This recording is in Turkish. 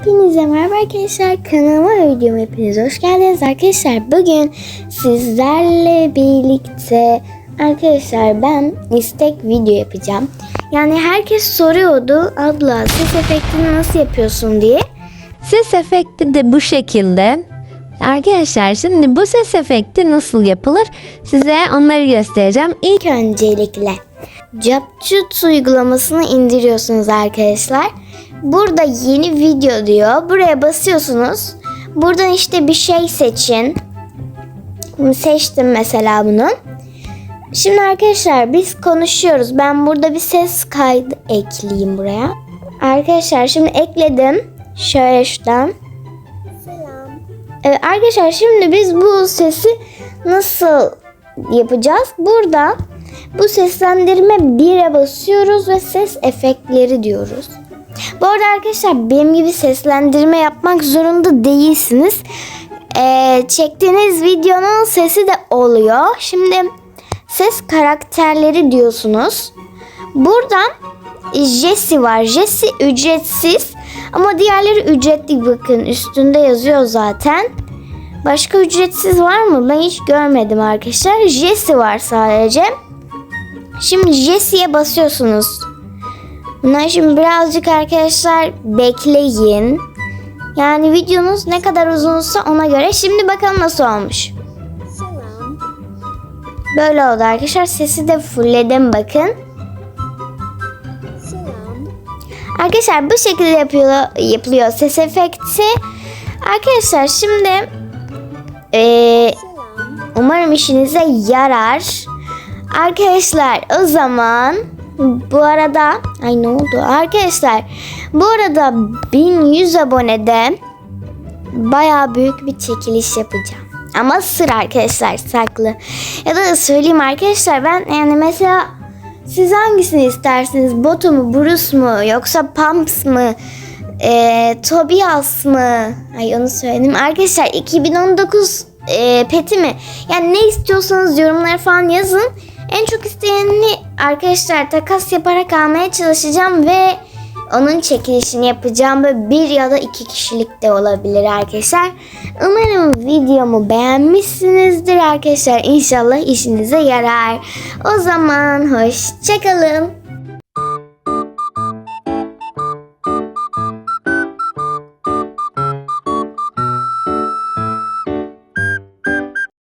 Hepinize merhaba arkadaşlar, kanalıma ve videoma hepiniz hoş geldiniz arkadaşlar. Bugün sizlerle birlikte arkadaşlar ben istek video yapacağım. Yani herkes soruyordu, abla ses efektini nasıl yapıyorsun diye. Ses efekti de bu şekilde. Arkadaşlar şimdi bu ses efekti nasıl yapılır? Size onları göstereceğim. İlk öncelikle CapCut uygulamasını indiriyorsunuz arkadaşlar. Burada yeni video diyor. Buraya basıyorsunuz. Buradan işte bir şey seçin. Seçtim mesela bunu. Şimdi arkadaşlar biz konuşuyoruz. Ben burada bir ses kaydı ekleyeyim buraya. Arkadaşlar şimdi ekledim. Şöyle şuradan. Selam. Evet arkadaşlar şimdi biz bu sesi nasıl yapacağız? Burada bu seslendirme 1'e basıyoruz ve ses efektleri diyoruz. Bu arada arkadaşlar benim gibi seslendirme yapmak zorunda değilsiniz. Çektiğiniz videonun sesi de oluyor. Şimdi ses karakterleri diyorsunuz. Burada Jesse var. Jesse ücretsiz ama diğerleri ücretli, bakın üstünde yazıyor zaten. Başka ücretsiz var mı? Ben hiç görmedim arkadaşlar. Jesse var sadece. Şimdi Jesse'ye basıyorsunuz. Bunlar şimdi birazcık arkadaşlar bekleyin. Yani videonuz ne kadar uzunsa ona göre. Şimdi bakalım nasıl olmuş. Selam. Böyle oldu arkadaşlar. Sesi de fullledim bakın. Selam. Arkadaşlar bu şekilde yapılıyor ses efekti. Arkadaşlar şimdi umarım işinize yarar. Arkadaşlar o zaman bu arada ne oldu arkadaşlar, bu arada 1100 abonede baya büyük bir çekiliş yapacağım ama sır arkadaşlar, saklı. Ya da söyleyeyim arkadaşlar, ben yani mesela siz hangisini istersiniz, Boto mu, Bruce mu, yoksa Pumps mı, Tobias mı, onu söyledim arkadaşlar, 2019 peti mi, yani ne istiyorsanız yorumlara falan yazın. En çok isteyenini arkadaşlar takas yaparak almaya çalışacağım ve onun çekilişini yapacağım. Böyle 1 ya da 2 kişilik de olabilir arkadaşlar. Umarım videomu beğenmişsinizdir arkadaşlar. İnşallah işinize yarar. O zaman hoşça kalın.